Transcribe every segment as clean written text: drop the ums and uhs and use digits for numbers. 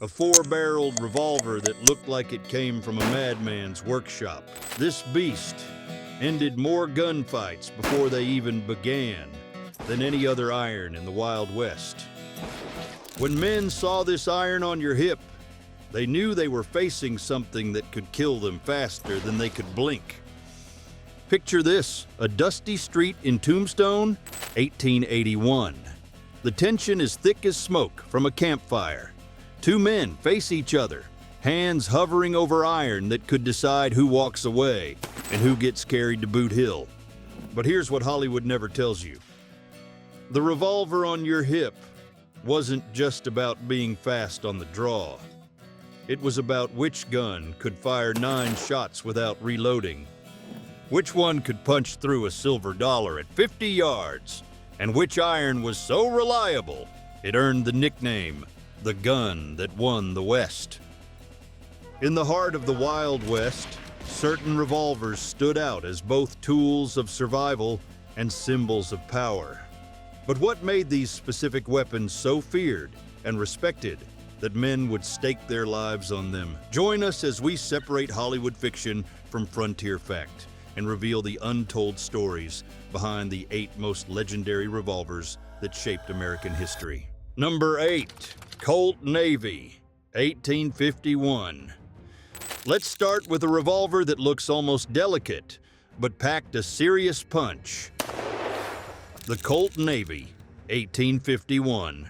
A four-barreled revolver that looked like it came from a madman's workshop. This beast ended more gunfights before they even began than any other iron in the Wild West. When men saw this iron on your hip, they knew they were facing something that could kill them faster than they could blink. Picture this, a dusty street in Tombstone, 1881. The tension is thick as smoke from a campfire. Two men face each other, hands hovering over iron that could decide who walks away and who gets carried to Boot Hill. But here's what Hollywood never tells you. The revolver on your hip wasn't just about being fast on the draw. It was about which gun could fire 9 shots without reloading, which one could punch through a silver dollar at 50 yards, and which iron was so reliable it earned the nickname, the gun that won the West. In the heart of the Wild West, certain revolvers stood out as both tools of survival and symbols of power. But what made these specific weapons so feared and respected that men would stake their lives on them? Join us as we separate Hollywood fiction from frontier fact and reveal the untold stories behind the 8 most legendary revolvers that shaped American history. Number 8, Colt Navy, 1851. Let's start with a revolver that looks almost delicate, but packed a serious punch. The Colt Navy, 1851.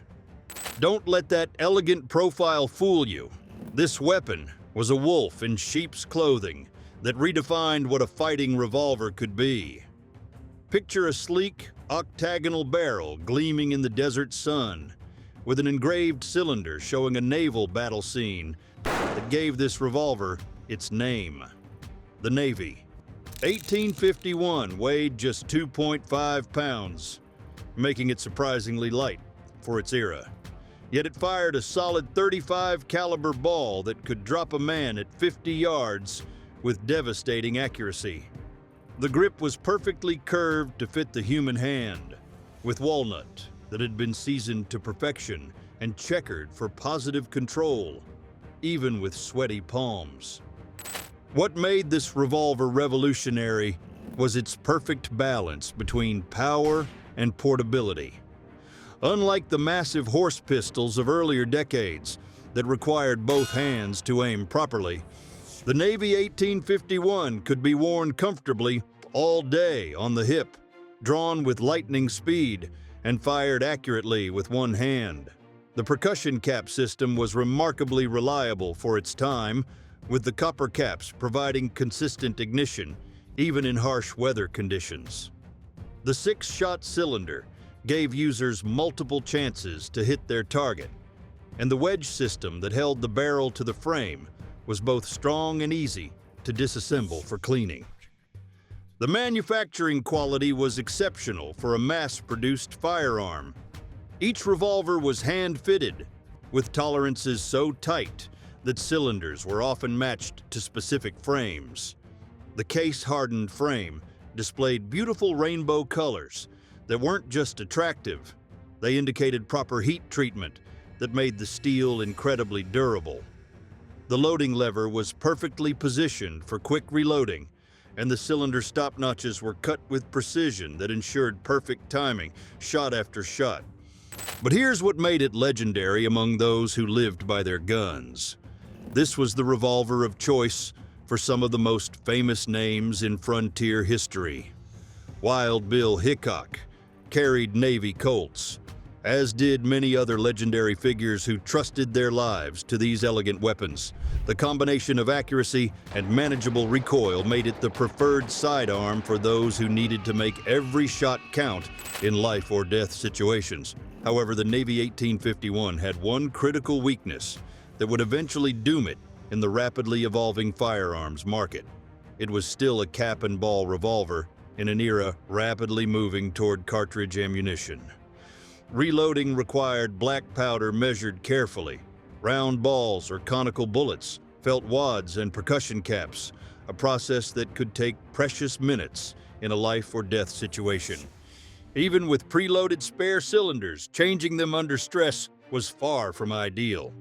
Don't let that elegant profile fool you. This weapon was a wolf in sheep's clothing that redefined what a fighting revolver could be. Picture a sleek, octagonal barrel gleaming in the desert sun, with an engraved cylinder showing a naval battle scene that gave this revolver its name, the Navy. 1851 weighed just 2.5 pounds, making it surprisingly light for its era. Yet it fired a solid .35 caliber ball that could drop a man at 50 yards with devastating accuracy. The grip was perfectly curved to fit the human hand, with walnut that had been seasoned to perfection and checkered for positive control, even with sweaty palms. What made this revolver revolutionary was its perfect balance between power and portability. Unlike the massive horse pistols of earlier decades that required both hands to aim properly, the Navy 1851 could be worn comfortably all day on the hip, drawn with lightning speed and fired accurately with one hand. The percussion cap system was remarkably reliable for its time, with the copper caps providing consistent ignition, even in harsh weather conditions. The 6-shot cylinder gave users multiple chances to hit their target, and the wedge system that held the barrel to the frame was both strong and easy to disassemble for cleaning. The manufacturing quality was exceptional for a mass-produced firearm. Each revolver was hand-fitted, with tolerances so tight that cylinders were often matched to specific frames. The case-hardened frame displayed beautiful rainbow colors that weren't just attractive, they indicated proper heat treatment that made the steel incredibly durable. The loading lever was perfectly positioned for quick reloading, and the cylinder stop notches were cut with precision that ensured perfect timing, shot after shot. But here's what made it legendary among those who lived by their guns. This was the revolver of choice for some of the most famous names in frontier history. Wild Bill Hickok carried Navy Colts, as did many other legendary figures who trusted their lives to these elegant weapons. The combination of accuracy and manageable recoil made it the preferred sidearm for those who needed to make every shot count in life or death situations. However, the Navy 1851 had one critical weakness that would eventually doom it in the rapidly evolving firearms market. It was still a cap and ball revolver in an era rapidly moving toward cartridge ammunition. Reloading required black powder measured carefully, round balls or conical bullets, felt wads and percussion caps, a process that could take precious minutes in a life or death situation. Even with preloaded spare cylinders, changing them under stress was far from ideal.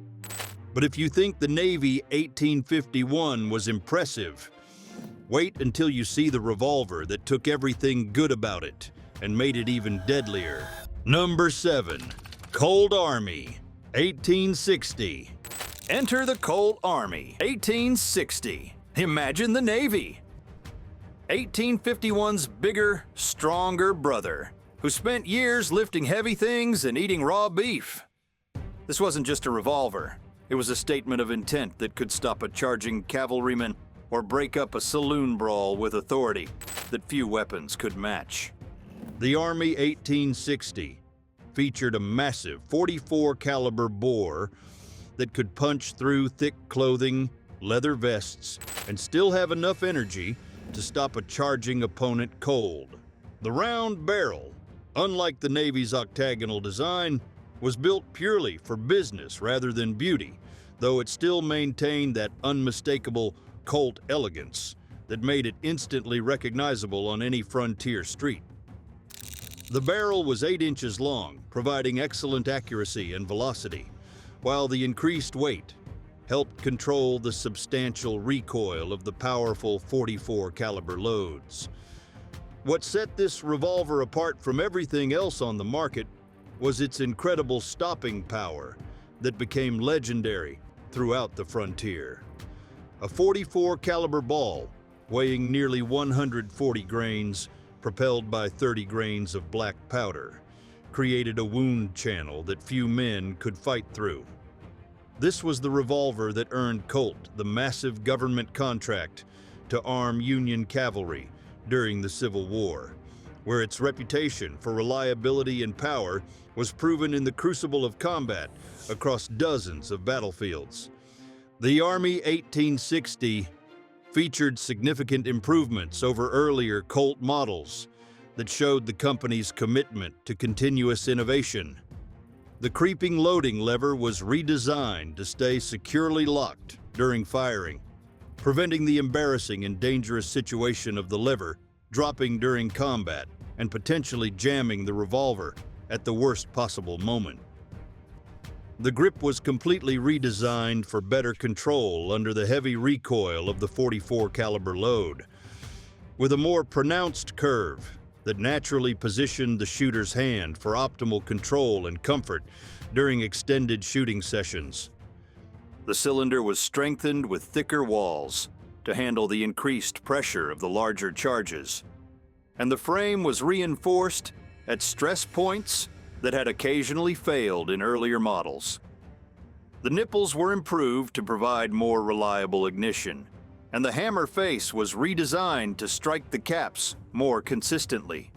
But if you think the Navy 1851 was impressive, wait until you see the revolver that took everything good about it and made it even deadlier. Number 7. Colt Army, 1860. Enter the Colt Army, 1860. Imagine the Navy. 1851's bigger, stronger brother, who spent years lifting heavy things and eating raw beef. This wasn't just a revolver. It was a statement of intent that could stop a charging cavalryman or break up a saloon brawl with authority that few weapons could match. The Army 1860 featured a massive .44 caliber bore that could punch through thick clothing, leather vests, and still have enough energy to stop a charging opponent cold. The round barrel, unlike the Navy's octagonal design, was built purely for business rather than beauty, though it still maintained that unmistakable Colt elegance that made it instantly recognizable on any frontier street. The barrel was 8 inches long, providing excellent accuracy and velocity, while the increased weight helped control the substantial recoil of the powerful .44 caliber loads. What set this revolver apart from everything else on the market was its incredible stopping power that became legendary throughout the frontier. A .44 caliber ball weighing nearly 140 grains, propelled by 30 grains of black powder, created a wound channel that few men could fight through. This was the revolver that earned Colt the massive government contract to arm Union cavalry during the Civil War, where its reputation for reliability and power was proven in the crucible of combat across dozens of battlefields. The Army 1860 featured significant improvements over earlier Colt models that showed the company's commitment to continuous innovation. The creeping loading lever was redesigned to stay securely locked during firing, preventing the embarrassing and dangerous situation of the lever dropping during combat and potentially jamming the revolver at the worst possible moment. The grip was completely redesigned for better control under the heavy recoil of the .44 caliber load, with a more pronounced curve that naturally positioned the shooter's hand for optimal control and comfort during extended shooting sessions. The cylinder was strengthened with thicker walls to handle the increased pressure of the larger charges, and the frame was reinforced at stress points that had occasionally failed in earlier models. The nipples were improved to provide more reliable ignition, and the hammer face was redesigned to strike the caps more consistently.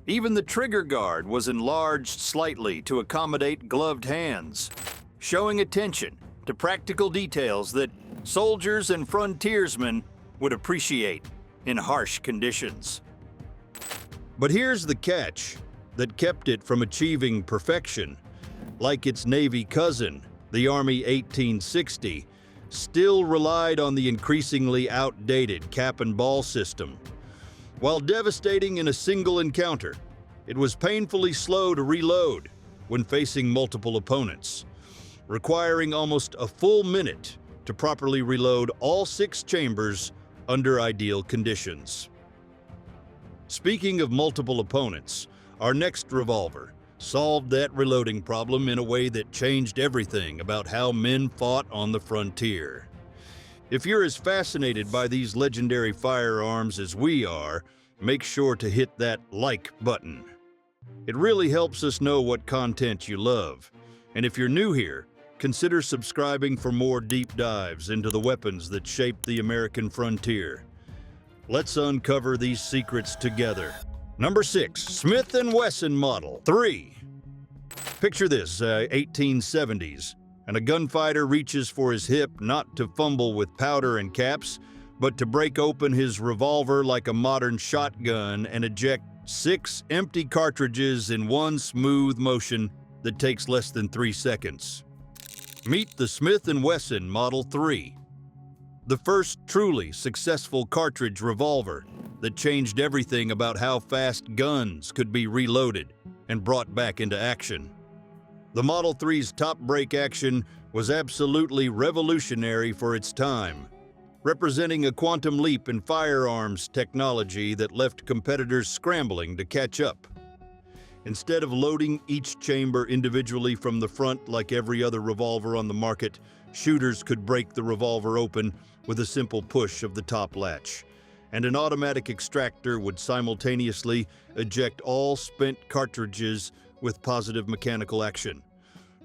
Even the trigger guard was enlarged slightly to accommodate gloved hands, showing attention to practical details that soldiers and frontiersmen would appreciate in harsh conditions. But here's the catch that kept it from achieving perfection. Like its Navy cousin, the Army 1860 still relied on the increasingly outdated cap and ball system. While devastating in a single encounter, it was painfully slow to reload when facing multiple opponents, requiring almost a full minute to properly reload all 6 chambers under ideal conditions. Speaking of multiple opponents, our next revolver solved that reloading problem in a way that changed everything about how men fought on the frontier. If you're as fascinated by these legendary firearms as we are, make sure to hit that like button. It really helps us know what content you love. And if you're new here, consider subscribing for more deep dives into the weapons that shaped the American frontier. Let's uncover these secrets together. Number 6, Smith & Wesson Model 3. Picture this, 1870s, and a gunfighter reaches for his hip not to fumble with powder and caps, but to break open his revolver like a modern shotgun and eject 6 empty cartridges in one smooth motion that takes less than 3 seconds. Meet the Smith & Wesson Model 3, the first truly successful cartridge revolver that changed everything about how fast guns could be reloaded and brought back into action. The Model 3's top break action was absolutely revolutionary for its time, representing a quantum leap in firearms technology that left competitors scrambling to catch up. Instead of loading each chamber individually from the front like every other revolver on the market, shooters could break the revolver open with a simple push of the top latch, and an automatic extractor would simultaneously eject all spent cartridges with positive mechanical action.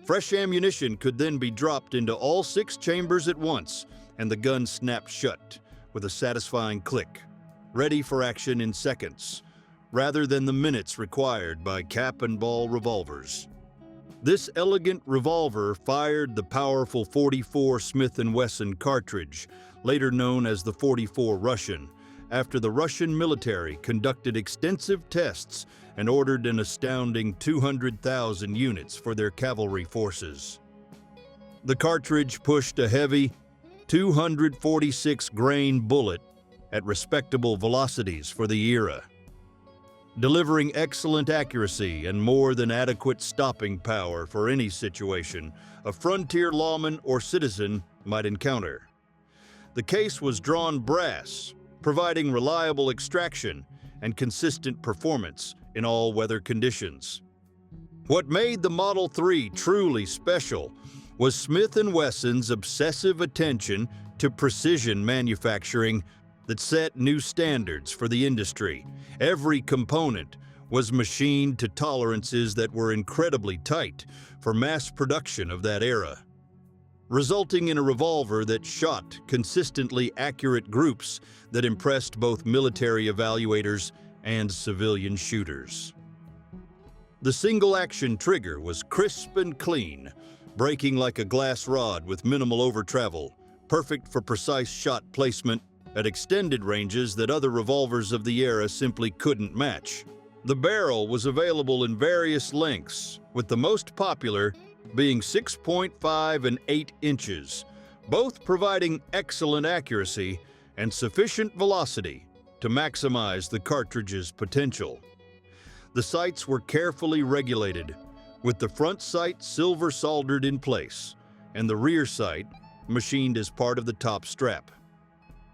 Fresh ammunition could then be dropped into all 6 chambers at once, and the gun snapped shut with a satisfying click, ready for action in seconds, rather than the minutes required by cap and ball revolvers. This elegant revolver fired the powerful .44 Smith & Wesson cartridge, later known as the .44 Russian, after the Russian military conducted extensive tests and ordered an astounding 200,000 units for their cavalry forces. The cartridge pushed a heavy 246-grain bullet at respectable velocities for the era, delivering excellent accuracy and more than adequate stopping power for any situation a frontier lawman or citizen might encounter. The case was drawn brass, providing reliable extraction and consistent performance in all weather conditions. What made the Model 3 truly special was Smith & Wesson's obsessive attention to precision manufacturing that set new standards for the industry. Every component was machined to tolerances that were incredibly tight for mass production of that era, resulting in a revolver that shot consistently accurate groups that impressed both military evaluators and civilian shooters. The single-action trigger was crisp and clean, breaking like a glass rod with minimal over-travel, perfect for precise shot placement at extended ranges that other revolvers of the era simply couldn't match. The barrel was available in various lengths, with the most popular being 6.5 and 8 inches, both providing excellent accuracy and sufficient velocity to maximize the cartridge's potential. The sights were carefully regulated, with the front sight silver soldered in place and the rear sight machined as part of the top strap,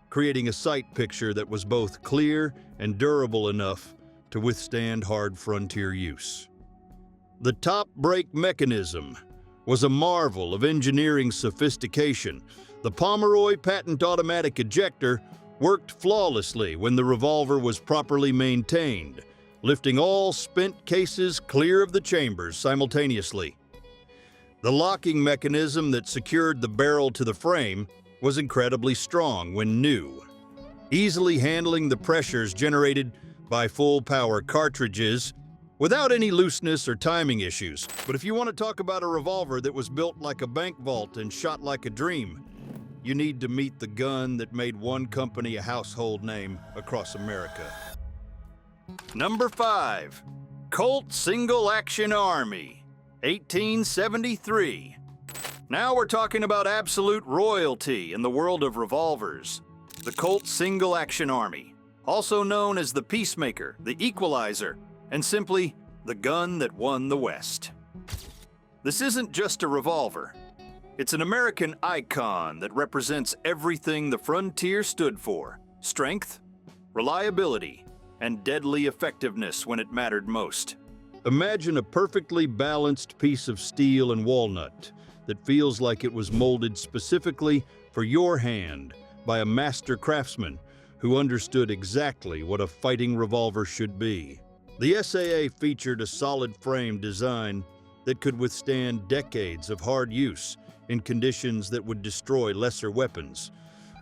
creating a sight picture that was both clear and durable enough to withstand hard frontier use. The top brake mechanism was a marvel of engineering sophistication. The Pomeroy patent automatic ejector worked flawlessly when the revolver was properly maintained, lifting all spent cases clear of the chambers simultaneously. The locking mechanism that secured the barrel to the frame was incredibly strong when new, easily handling the pressures generated by full-power cartridges without any looseness or timing issues. But if you want to talk about a revolver that was built like a bank vault and shot like a dream, you need to meet the gun that made one company a household name across America. Number 5. Colt Single Action Army, 1873. Now we're talking about absolute royalty in the world of revolvers. The Colt Single Action Army, also known as the Peacemaker, the Equalizer, and simply the gun that won the West. This isn't just a revolver. It's an American icon that represents everything the frontier stood for: strength, reliability, and deadly effectiveness when it mattered most. Imagine a perfectly balanced piece of steel and walnut that feels like it was molded specifically for your hand by a master craftsman who understood exactly what a fighting revolver should be. The SAA featured a solid frame design that could withstand decades of hard use in conditions that would destroy lesser weapons,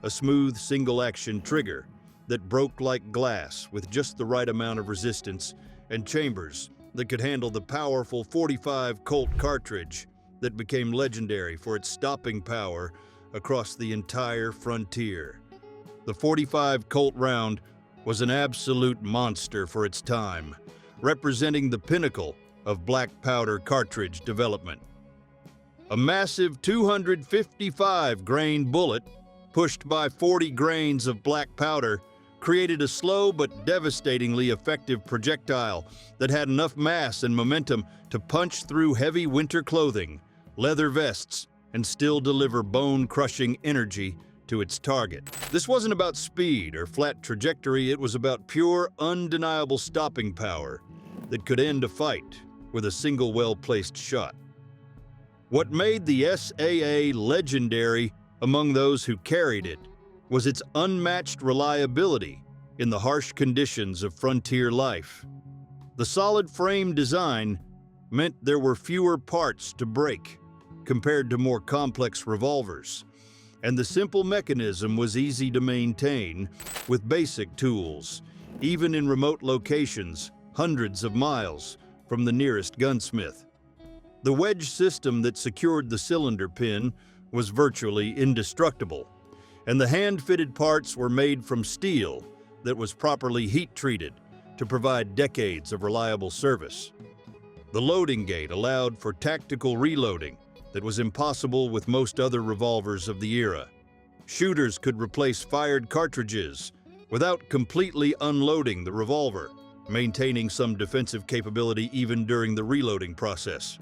a smooth single-action trigger that broke like glass with just the right amount of resistance, and chambers that could handle the powerful .45 Colt cartridge that became legendary for its stopping power across the entire frontier. The .45 Colt round was an absolute monster for its time, representing the pinnacle of black powder cartridge development. A massive 255-grain bullet, pushed by 40 grains of black powder, created a slow but devastatingly effective projectile that had enough mass and momentum to punch through heavy winter clothing, leather vests, and still deliver bone-crushing energy to its target. This wasn't about speed or flat trajectory, it was about pure, undeniable stopping power that could end a fight with a single well-placed shot. What made the SAA legendary among those who carried it was its unmatched reliability in the harsh conditions of frontier life. The solid frame design meant there were fewer parts to break compared to more complex revolvers, and the simple mechanism was easy to maintain with basic tools, even in remote locations hundreds of miles from the nearest gunsmith. The wedge system that secured the cylinder pin was virtually indestructible, and the hand-fitted parts were made from steel that was properly heat-treated to provide decades of reliable service. The loading gate allowed for tactical reloading that was impossible with most other revolvers of the era. Shooters could replace fired cartridges without completely unloading the revolver, maintaining some defensive capability even during the reloading process.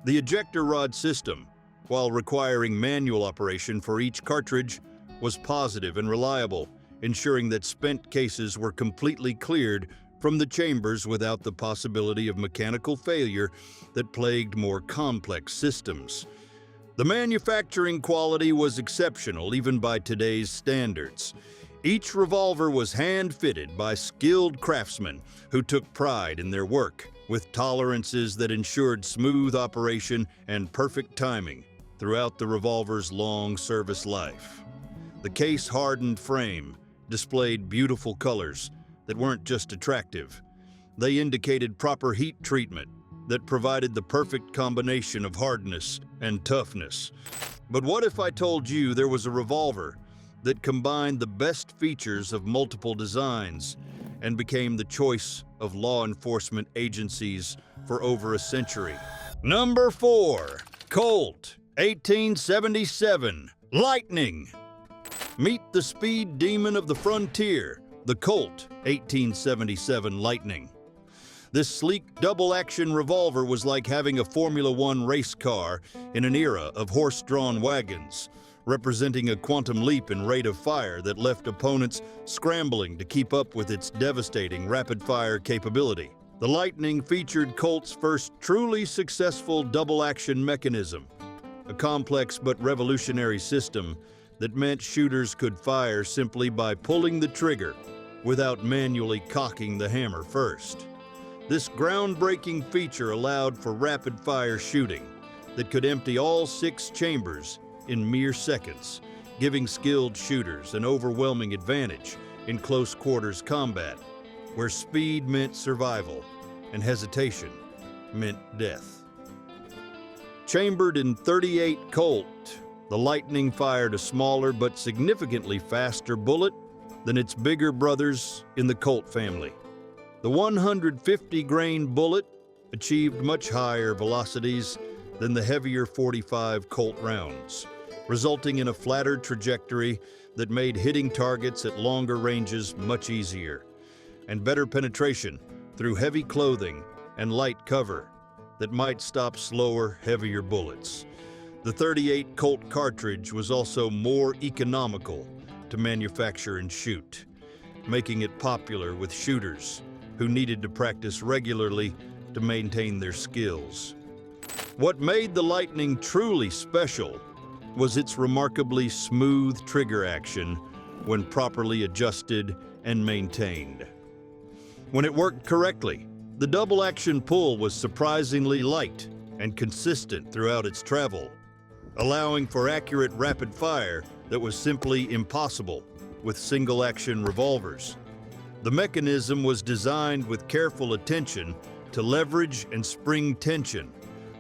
The ejector rod system, while requiring manual operation for each cartridge, was positive and reliable, ensuring that spent cases were completely cleared from the chambers without the possibility of mechanical failure that plagued more complex systems. The manufacturing quality was exceptional even by today's standards. Each revolver was hand-fitted by skilled craftsmen who took pride in their work, with tolerances that ensured smooth operation and perfect timing throughout the revolver's long service life. The case-hardened frame displayed beautiful colors that weren't just attractive. They indicated proper heat treatment that provided the perfect combination of hardness and toughness. But what if I told you there was a revolver that combined the best features of multiple designs and became the choice of law enforcement agencies for over a century? Number 4, Colt 1877 Lightning. Meet the speed demon of the frontier, the Colt 1877 Lightning. This sleek double-action revolver was like having a Formula One race car in an era of horse-drawn wagons, representing a quantum leap in rate of fire that left opponents scrambling to keep up with its devastating rapid-fire capability. The Lightning featured Colt's first truly successful double-action mechanism, a complex but revolutionary system that meant shooters could fire simply by pulling the trigger without manually cocking the hammer first. This groundbreaking feature allowed for rapid-fire shooting that could empty all 6 chambers in mere seconds, giving skilled shooters an overwhelming advantage in close-quarters combat, where speed meant survival and hesitation meant death. Chambered in .38 Colt, the Lightning fired a smaller but significantly faster bullet than its bigger brothers in the Colt family. The 150-grain bullet achieved much higher velocities than the heavier .45 Colt rounds, resulting in a flatter trajectory that made hitting targets at longer ranges much easier, and better penetration through heavy clothing and light cover that might stop slower, heavier bullets. The .38 Colt cartridge was also more economical to manufacture and shoot, making it popular with shooters who needed to practice regularly to maintain their skills. What made the Lightning truly special was its remarkably smooth trigger action when properly adjusted and maintained. When it worked correctly, the double-action pull was surprisingly light and consistent throughout its travel, allowing for accurate rapid fire that was simply impossible with single-action revolvers. The mechanism was designed with careful attention to leverage and spring tension,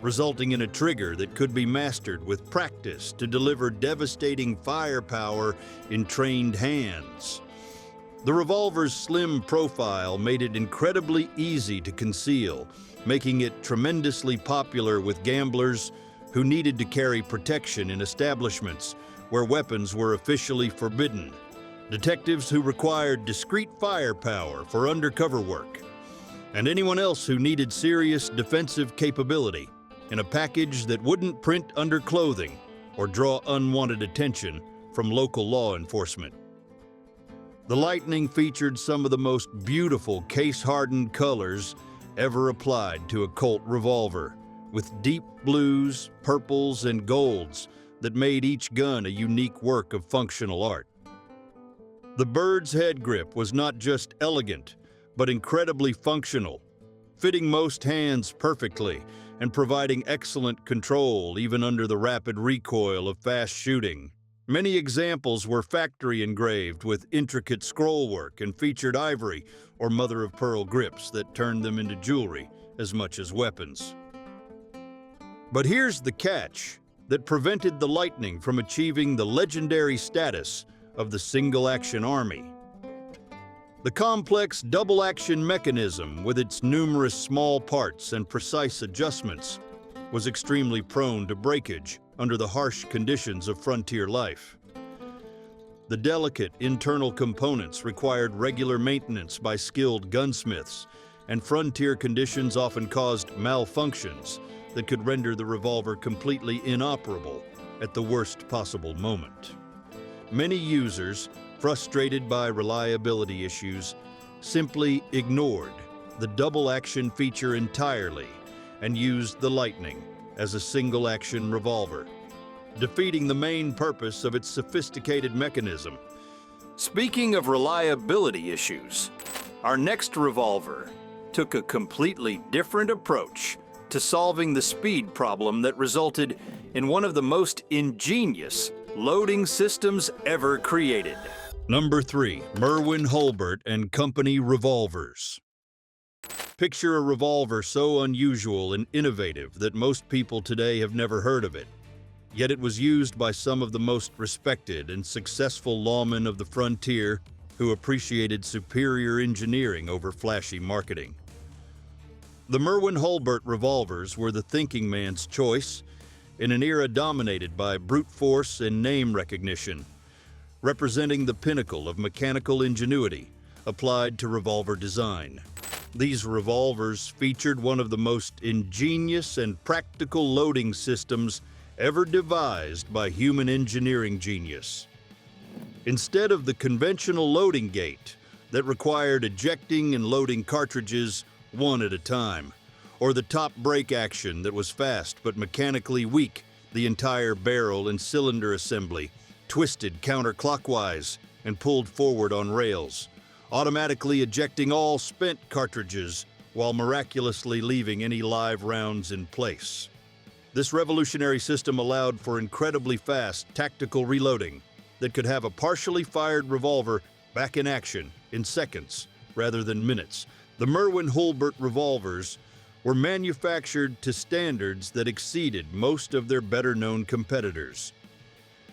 resulting in a trigger that could be mastered with practice to deliver devastating firepower in trained hands. The revolver's slim profile made it incredibly easy to conceal, making it tremendously popular with gamblers who needed to carry protection in establishments where weapons were officially forbidden, detectives who required discreet firepower for undercover work, and anyone else who needed serious defensive capability in a package that wouldn't print under clothing or draw unwanted attention from local law enforcement. The Lightning featured some of the most beautiful case-hardened colors ever applied to a Colt revolver, with deep blues, purples, and golds that made each gun a unique work of functional art. The bird's head grip was not just elegant, but incredibly functional, fitting most hands perfectly and providing excellent control even under the rapid recoil of fast shooting. Many examples were factory engraved with intricate scrollwork and featured ivory or mother-of-pearl grips that turned them into jewelry as much as weapons. But here's the catch that prevented the Lightning from achieving the legendary status of the single-action army. The complex double-action mechanism, with its numerous small parts and precise adjustments, was extremely prone to breakage under the harsh conditions of frontier life. The delicate internal components required regular maintenance by skilled gunsmiths, and frontier conditions often caused malfunctions that could render the revolver completely inoperable at the worst possible moment. Many users, frustrated by reliability issues, simply ignored the double-action feature entirely and used the Lightning as a single-action revolver, defeating the main purpose of its sophisticated mechanism. Speaking of reliability issues, our next revolver took a completely different approach to solving the speed problem that resulted in one of the most ingenious loading systems ever created. Number 3. Merwin Hulbert and Company Revolvers. Picture a revolver so unusual and innovative that most people today have never heard of it. Yet it was used by some of the most respected and successful lawmen of the frontier who appreciated superior engineering over flashy marketing. The Merwin Hulbert revolvers were the thinking man's choice in an era dominated by brute force and name recognition, representing the pinnacle of mechanical ingenuity applied to revolver design. These revolvers featured one of the most ingenious and practical loading systems ever devised by human engineering genius. Instead of the conventional loading gate that required ejecting and loading cartridges one at a time, or the top brake action that was fast but mechanically weak, the entire barrel and cylinder assembly twisted counterclockwise and pulled forward on rails, automatically ejecting all spent cartridges while miraculously leaving any live rounds in place. This revolutionary system allowed for incredibly fast tactical reloading that could have a partially fired revolver back in action in seconds rather than minutes. The Merwin Hulbert revolvers were manufactured to standards that exceeded most of their better-known competitors,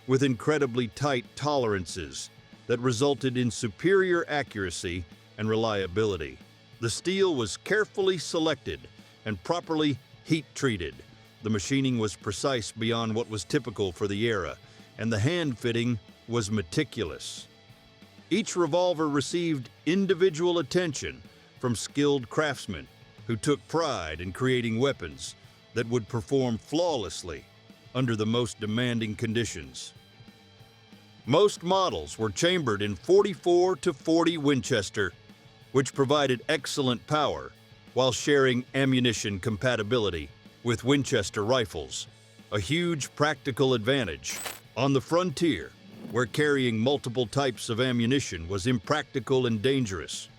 with incredibly tight tolerances that resulted in superior accuracy and reliability. The steel was carefully selected and properly heat-treated. The machining was precise beyond what was typical for the era, and the hand fitting was meticulous. Each revolver received individual attention from skilled craftsmen who took pride in creating weapons that would perform flawlessly under the most demanding conditions. Most models were chambered in 44 to 40 Winchester, which provided excellent power while sharing ammunition compatibility with Winchester rifles, a huge practical advantage on the frontier, where carrying multiple types of ammunition was impractical and dangerous.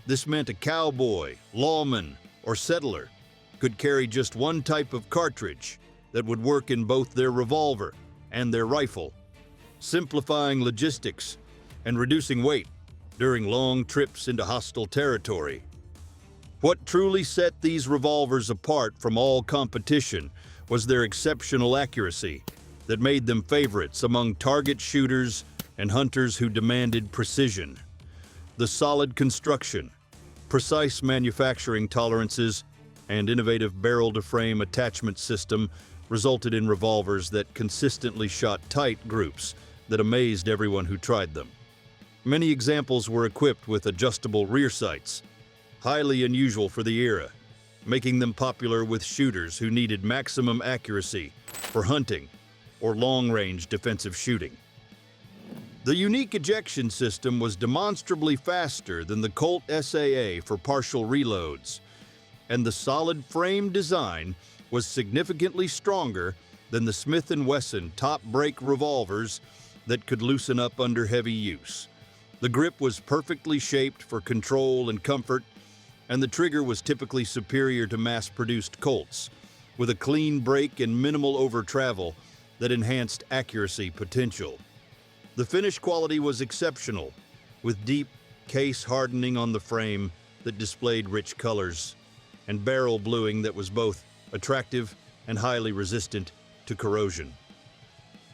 This meant a cowboy, lawman, or settler could carry just one type of cartridge that would work in both their revolver and their rifle, simplifying logistics and reducing weight during long trips into hostile territory. What truly set these revolvers apart from all competition was their exceptional accuracy that made them favorites among target shooters and hunters who demanded precision. The solid construction, precise manufacturing tolerances, and innovative barrel-to-frame attachment system resulted in revolvers that consistently shot tight groups that amazed everyone who tried them. Many examples were equipped with adjustable rear sights, highly unusual for the era, making them popular with shooters who needed maximum accuracy for hunting or long-range defensive shooting. The unique ejection system was demonstrably faster than the Colt SAA for partial reloads, and the solid frame design was significantly stronger than the Smith & Wesson top-break revolvers that could loosen up under heavy use. The grip was perfectly shaped for control and comfort, and the trigger was typically superior to mass-produced Colts, with a clean break and minimal over-travel that enhanced accuracy potential. The finish quality was exceptional, with deep case hardening on the frame that displayed rich colors, and barrel bluing that was both attractive and highly resistant to corrosion.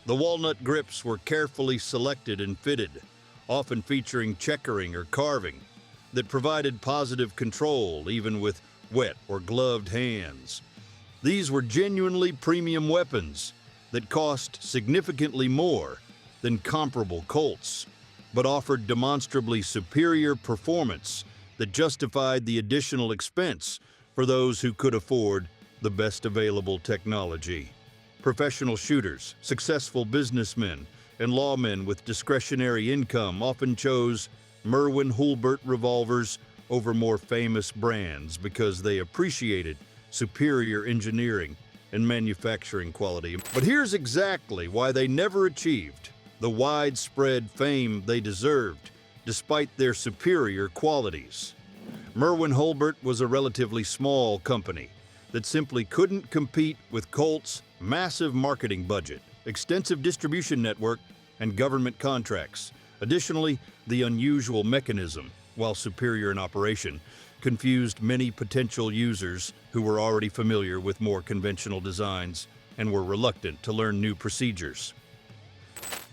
The walnut grips were carefully selected and fitted, often featuring checkering or carving, that provided positive control even with wet or gloved hands. These were genuinely premium weapons that cost significantly more than comparable Colts, but offered demonstrably superior performance that justified the additional expense for those who could afford the best available technology. Professional shooters, successful businessmen, and lawmen with discretionary income often chose Merwin Hulbert revolvers over more famous brands because they appreciated superior engineering and manufacturing quality. But here's exactly why they never achieved the widespread fame they deserved, despite their superior qualities. Merwin Hulbert was a relatively small company that simply couldn't compete with Colt's massive marketing budget, extensive distribution network, and government contracts. Additionally, the unusual mechanism, while superior in operation, confused many potential users who were already familiar with more conventional designs and were reluctant to learn new procedures.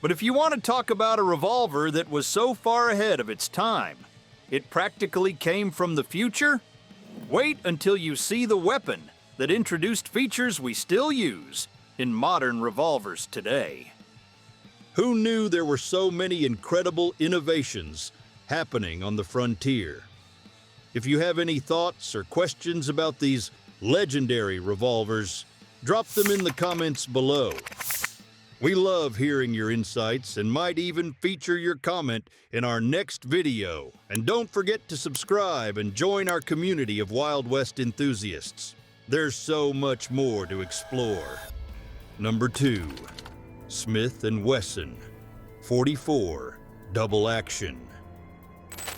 But if you want to talk about a revolver that was so far ahead of its time, it practically came from the future, wait until you see the weapon that introduced features we still use in modern revolvers today. Who knew there were so many incredible innovations happening on the frontier? If you have any thoughts or questions about these legendary revolvers, drop them in the comments below. We love hearing your insights and might even feature your comment in our next video. And don't forget to subscribe and join our community of Wild West enthusiasts. There's so much more to explore. Number 2. Smith & Wesson 44 Double Action.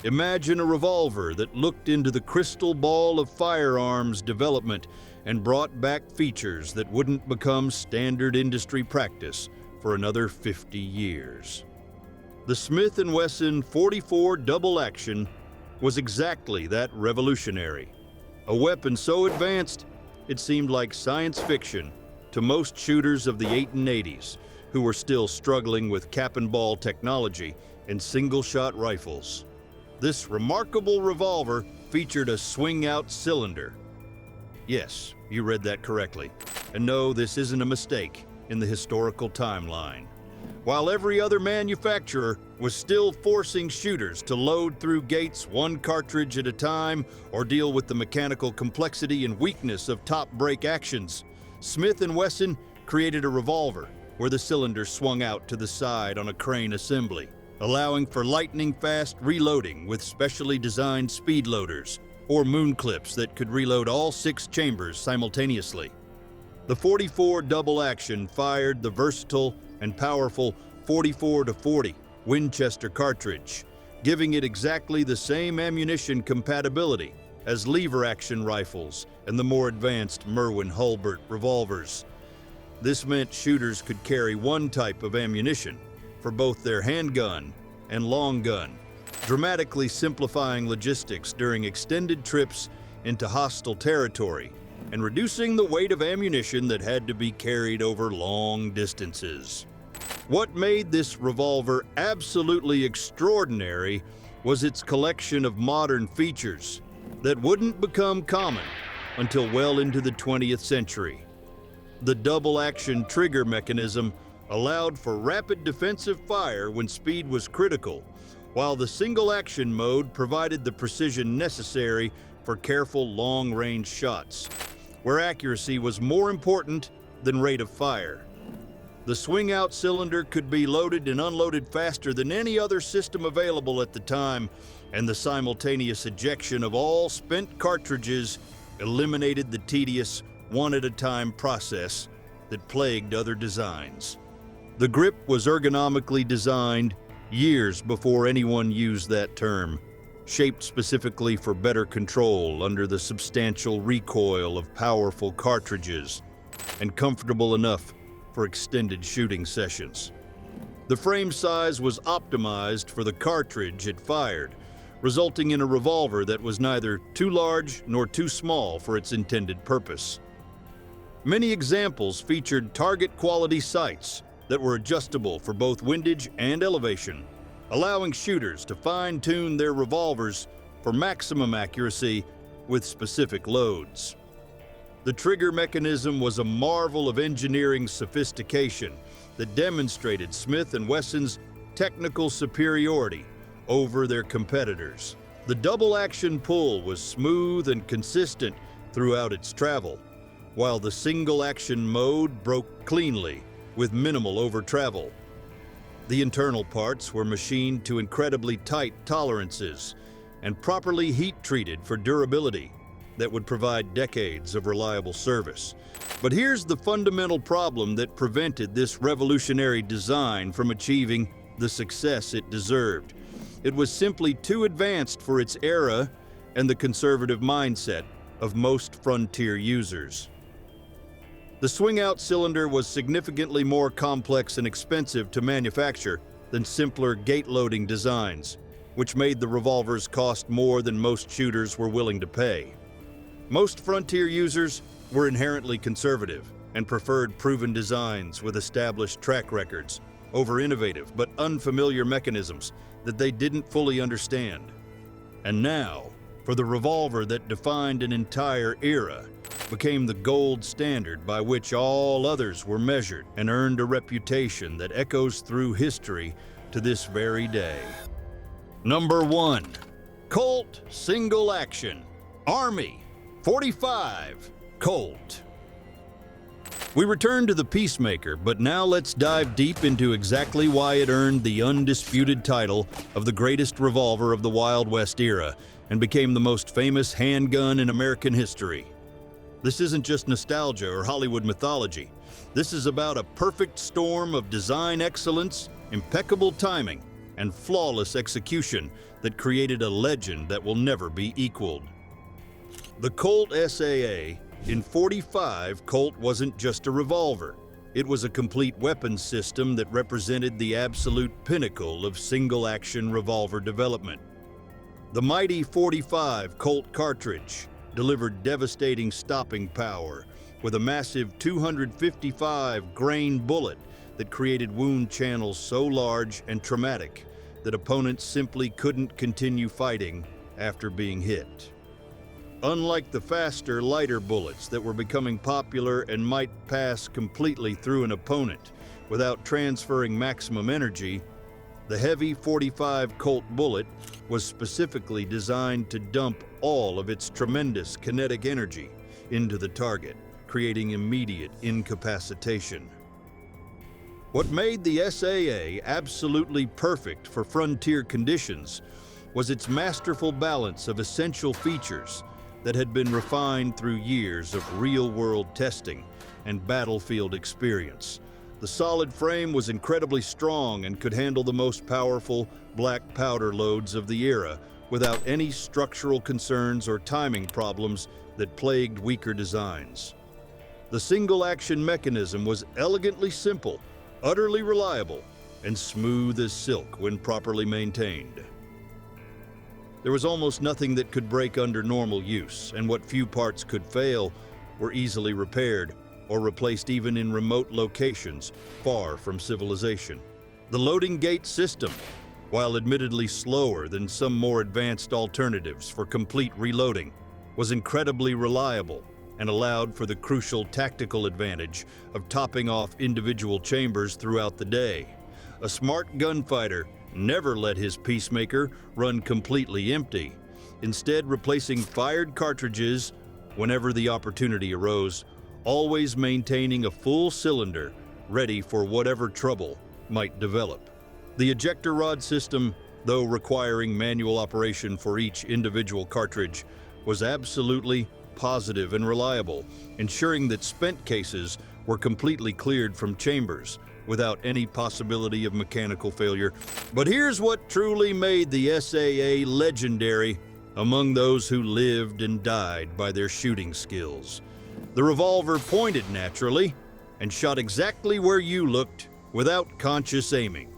Imagine a revolver that looked into the crystal ball of firearms development and brought back features that wouldn't become standard industry practice for another 50 years. The Smith & Wesson 44 Double Action was exactly that revolutionary. A weapon so advanced, it seemed like science fiction to most shooters of the 1880s who were still struggling with cap and ball technology and single-shot rifles. This remarkable revolver featured a swing-out cylinder. Yes, you read that correctly. And no, this isn't a mistake in the historical timeline. While every other manufacturer was still forcing shooters to load through gates one cartridge at a time or deal with the mechanical complexity and weakness of top-break actions, Smith & Wesson created a revolver where the cylinder swung out to the side on a crane assembly, allowing for lightning-fast reloading with specially designed speed loaders or moon clips that could reload all 6 chambers simultaneously. The 44 Double Action fired the versatile and powerful 44-40 Winchester cartridge, giving it exactly the same ammunition compatibility as lever-action rifles and the more advanced Merwin Hulbert revolvers. This meant shooters could carry one type of ammunition for both their handgun and long gun, dramatically simplifying logistics during extended trips into hostile territory and reducing the weight of ammunition that had to be carried over long distances. What made this revolver absolutely extraordinary was its collection of modern features that wouldn't become common until well into the 20th century. The double-action trigger mechanism allowed for rapid defensive fire when speed was critical, while the single-action mode provided the precision necessary for careful long-range shots, where accuracy was more important than rate of fire. The swing-out cylinder could be loaded and unloaded faster than any other system available at the time, and the simultaneous ejection of all spent cartridges eliminated the tedious, one-at-a-time process that plagued other designs. The grip was ergonomically designed years before anyone used that term, shaped specifically for better control under the substantial recoil of powerful cartridges, and comfortable enough for extended shooting sessions. The frame size was optimized for the cartridge it fired, resulting in a revolver that was neither too large nor too small for its intended purpose. Many examples featured target-quality sights that were adjustable for both windage and elevation, allowing shooters to fine-tune their revolvers for maximum accuracy with specific loads. The trigger mechanism was a marvel of engineering sophistication that demonstrated Smith & Wesson's technical superiority over their competitors. The double-action pull was smooth and consistent throughout its travel, while the single-action mode broke cleanly with minimal over-travel. The internal parts were machined to incredibly tight tolerances and properly heat-treated for durability that would provide decades of reliable service. But here's the fundamental problem that prevented this revolutionary design from achieving the success it deserved. It was simply too advanced for its era and the conservative mindset of most frontier users. The swing-out cylinder was significantly more complex and expensive to manufacture than simpler gate-loading designs, which made the revolvers cost more than most shooters were willing to pay. Most frontier users were inherently conservative and preferred proven designs with established track records over innovative but unfamiliar mechanisms that they didn't fully understand. And now, for the revolver that defined an entire era, became the gold standard by which all others were measured and earned a reputation that echoes through history to this very day. Number 1. Colt Single Action Army 45 Colt. We return to the Peacemaker, but now let's dive deep into exactly why it earned the undisputed title of the greatest revolver of the Wild West era and became the most famous handgun in American history. This isn't just nostalgia or Hollywood mythology. This is about a perfect storm of design excellence, impeccable timing, and flawless execution that created a legend that will never be equaled. The Colt SAA in 45 Colt wasn't just a revolver. It was a complete weapons system that represented the absolute pinnacle of single-action revolver development. The mighty 45 Colt cartridge delivered devastating stopping power with a massive 255 grain bullet that created wound channels so large and traumatic that opponents simply couldn't continue fighting after being hit. Unlike the faster, lighter bullets that were becoming popular and might pass completely through an opponent without transferring maximum energy, the heavy 45 Colt bullet was specifically designed to dump all of its tremendous kinetic energy into the target, creating immediate incapacitation. What made the SAA absolutely perfect for frontier conditions was its masterful balance of essential features that had been refined through years of real-world testing and battlefield experience. The solid frame was incredibly strong and could handle the most powerful black powder loads of the era without any structural concerns or timing problems that plagued weaker designs. The single-action mechanism was elegantly simple, utterly reliable, and smooth as silk when properly maintained. There was almost nothing that could break under normal use, and what few parts could fail were easily repaired or replaced even in remote locations far from civilization. The loading gate system, while admittedly slower than some more advanced alternatives for complete reloading, was incredibly reliable and allowed for the crucial tactical advantage of topping off individual chambers throughout the day. A smart gunfighter never let his Peacemaker run completely empty, instead replacing fired cartridges whenever the opportunity arose, always maintaining a full cylinder ready for whatever trouble might develop. The ejector rod system, though requiring manual operation for each individual cartridge, was absolutely positive and reliable, ensuring that spent cases were completely cleared from chambers without any possibility of mechanical failure. But here's what truly made the SAA legendary among those who lived and died by their shooting skills. The revolver pointed naturally and shot exactly where you looked without conscious aiming.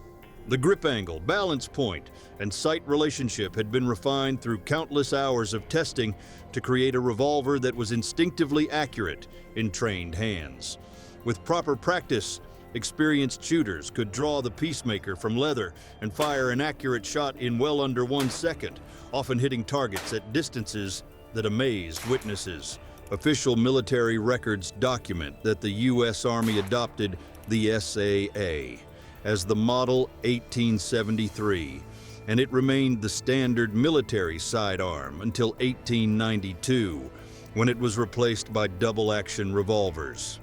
The grip angle, balance point, and sight relationship had been refined through countless hours of testing to create a revolver that was instinctively accurate in trained hands. With proper practice, experienced shooters could draw the Peacemaker from leather and fire an accurate shot in well under 1 second, often hitting targets at distances that amazed witnesses. Official military records document that the U.S. Army adopted the SAA as the Model 1873, and it remained the standard military sidearm until 1892, when it was replaced by double-action revolvers.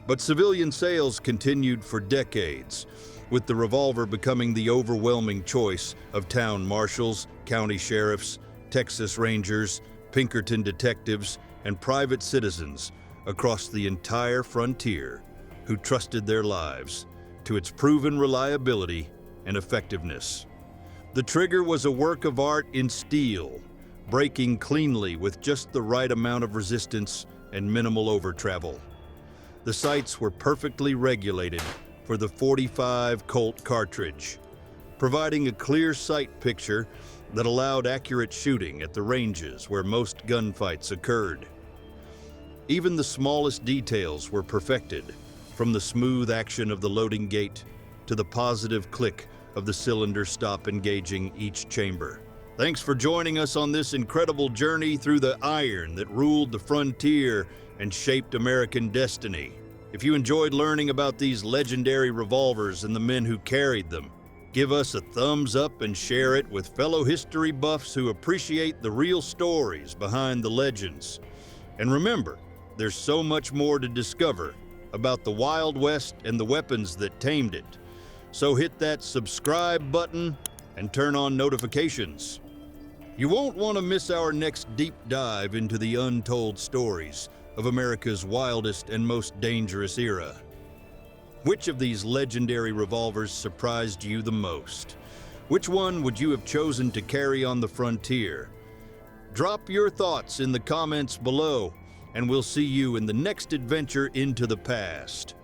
But civilian sales continued for decades, with the revolver becoming the overwhelming choice of town marshals, county sheriffs, Texas Rangers, Pinkerton detectives, and private citizens across the entire frontier who trusted their lives to its proven reliability and effectiveness. The trigger was a work of art in steel, breaking cleanly with just the right amount of resistance and minimal overtravel. The sights were perfectly regulated for the .45 Colt cartridge, providing a clear sight picture that allowed accurate shooting at the ranges where most gunfights occurred. Even the smallest details were perfected, from the smooth action of the loading gate to the positive click of the cylinder stop engaging each chamber. Thanks for joining us on this incredible journey through the iron that ruled the frontier and shaped American destiny. If you enjoyed learning about these legendary revolvers and the men who carried them, give us a thumbs up and share it with fellow history buffs who appreciate the real stories behind the legends. And remember, there's so much more to discover about the Wild West and the weapons that tamed it. So hit that subscribe button and turn on notifications. You won't want to miss our next deep dive into the untold stories of America's wildest and most dangerous era. Which of these legendary revolvers surprised you the most? Which one would you have chosen to carry on the frontier? Drop your thoughts in the comments below, and we'll see you in the next adventure into the past.